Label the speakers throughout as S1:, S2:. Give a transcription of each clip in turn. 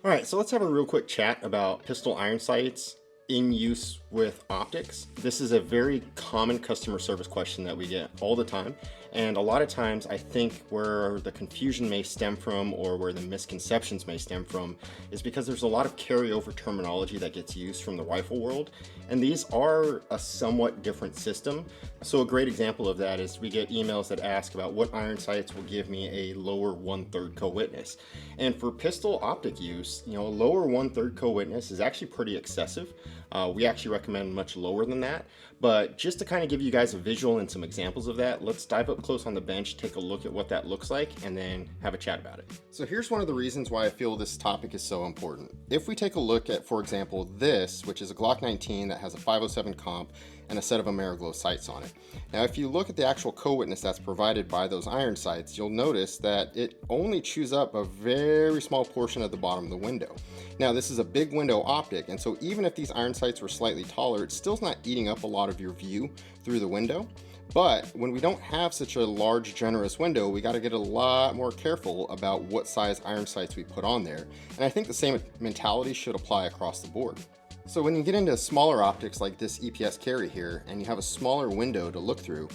S1: All right, so let's have a real quick chat about pistol iron sights in use with optics. This is a very common customer service question that we get all the time. And a lot of times I think where the confusion may stem from or where the misconceptions may stem from is because there's a lot of carryover terminology that gets used from the rifle world. And these are a somewhat different system. So a great example of that is we get emails that ask about what iron sights will give me a lower 1/3 co-witness. And for pistol optic use, a lower 1/3 co-witness is actually pretty excessive. We actually recommend much lower than that. But just to kind of give you guys a visual and some examples of that, let's dive up close on the bench, take a look at what that looks like, and then have a chat about it. So here's one of the reasons why I feel this topic is so important. If we take a look at, for example, this, which is a Glock 19 that has a 507 comp and a set of Ameriglo sights on it. Now, if you look at the actual co-witness that's provided by those iron sights, you'll notice that it only chews up a very small portion of the bottom of the window. Now, this is a big window optic, and so even if these iron sights were slightly taller, it's still not eating up a lot of your view through the window. But when we don't have such a large, generous window, we got to get a lot more careful about what size iron sights we put on there. And I think the same mentality should apply across the board. So when you get into smaller optics like this EPS carry here, and you have a smaller window to look through,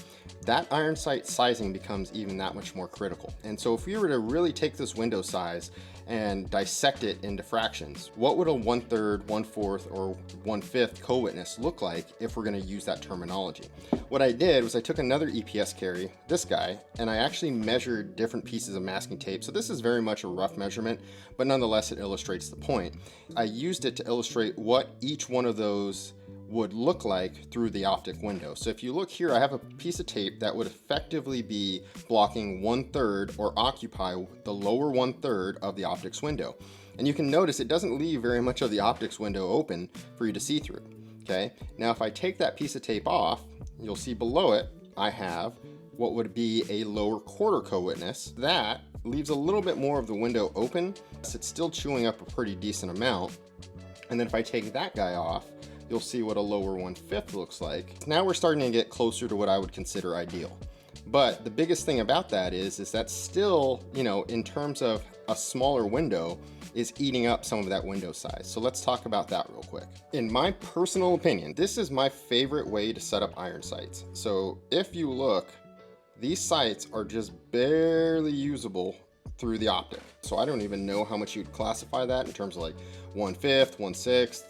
S1: that iron sight sizing becomes even that much more critical. And so if we were to really take this window size and dissect it into fractions, what would a 1/3, 1/4, or 1/5 co-witness look like if we're going to use that terminology? What I did was I took another EPS carry, this guy, and I actually measured different pieces of masking tape. So this is very much a rough measurement, but nonetheless it illustrates the point. I used it to illustrate what each one of those would look like through the optic window. So if you look here, I have a piece of tape that would effectively be blocking 1/3 or occupy the lower 1/3 of the optics window. And you can notice it doesn't leave very much of the optics window open for you to see through. Okay, now if I take that piece of tape off, you'll see below it, I have what would be a lower quarter co-witness. That leaves a little bit more of the window open, so it's still chewing up a pretty decent amount. And then if I take that guy off, you'll see what a lower 1/5 looks like. Now we're starting to get closer to what I would consider ideal. But the biggest thing about that is that still, in terms of a smaller window, is eating up some of that window size. So let's talk about that real quick. In my personal opinion, this is my favorite way to set up iron sights. So if you look, these sights are just barely usable through the optic. So I don't even know how much you'd classify that in terms of like 1/5, 1/6,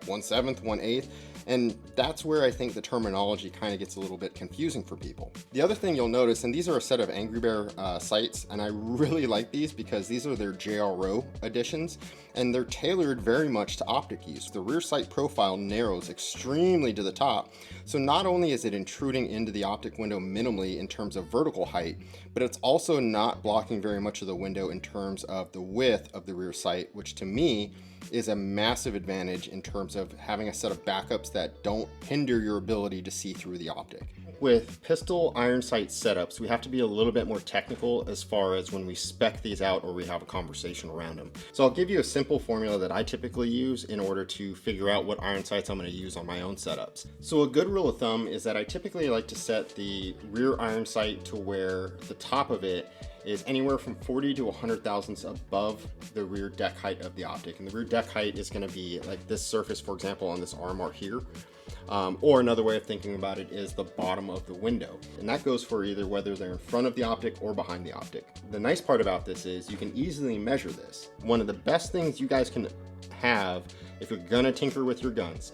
S1: 1/7, 1/8. And that's where I think the terminology kind of gets a little bit confusing for people. The other thing you'll notice, and these are a set of Angry Bear sights, and I really like these because these are their JRO editions, and they're tailored very much to optic use. The rear sight profile narrows extremely to the top, so not only is it intruding into the optic window minimally in terms of vertical height, but it's also not blocking very much of the window in terms of the width of the rear sight, which to me is a massive advantage in terms of having a set of backups that don't hinder your ability to see through the optic. With pistol iron sight setups, we have to be a little bit more technical as far as when we spec these out or we have a conversation around them. So I'll give you a simple formula that I typically use in order to figure out what iron sights I'm going to use on my own setups. So a good rule of thumb is that I typically like to set the rear iron sight to where the top of it is anywhere from 40 to 100 thousandths above the rear deck height of the optic. And the rear deck height is going to be like this surface, for example, on this arm art here. Or another way of thinking about it is the bottom of the window. And that goes for either whether they're in front of the optic or behind the optic. The nice part about this is you can easily measure this. One of the best things you guys can have if you're gonna tinker with your guns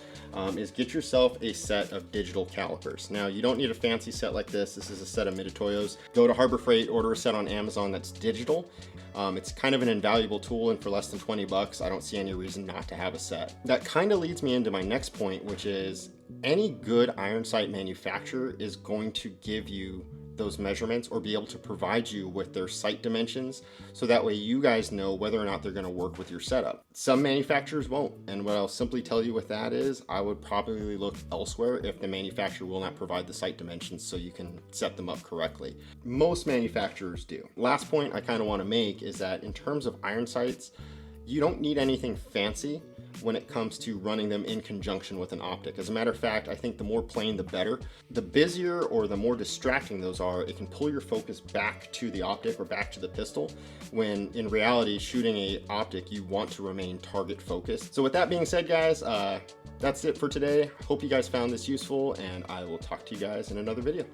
S1: is get yourself a set of digital calipers. Now, you don't need a fancy set like this. This is a set of Mitutoyos. Go to Harbor Freight, order a set on Amazon that's digital. It's kind of an invaluable tool, and for less than 20 bucks, I don't see any reason not to have a set. That kind of leads me into my next point, which is any good iron sight manufacturer is going to give you those measurements or be able to provide you with their sight dimensions, so that way you guys know whether or not they're going to work with your setup. Some manufacturers won't, and what I'll simply tell you with that is I would probably look elsewhere if the manufacturer will not provide the sight dimensions so you can set them up correctly. Most manufacturers do. Last point I kind of want to make is that in terms of iron sights, you don't need anything fancy. when it comes to running them in conjunction with an optic. As a matter of fact, I think the more plain, the better. The busier or the more distracting those are, it can pull your focus back to the optic or back to the pistol, when in reality, shooting a optic, you want to remain target focused. So with that being said, guys, that's it for today. Hope you guys found this useful, and I will talk to you guys in another video.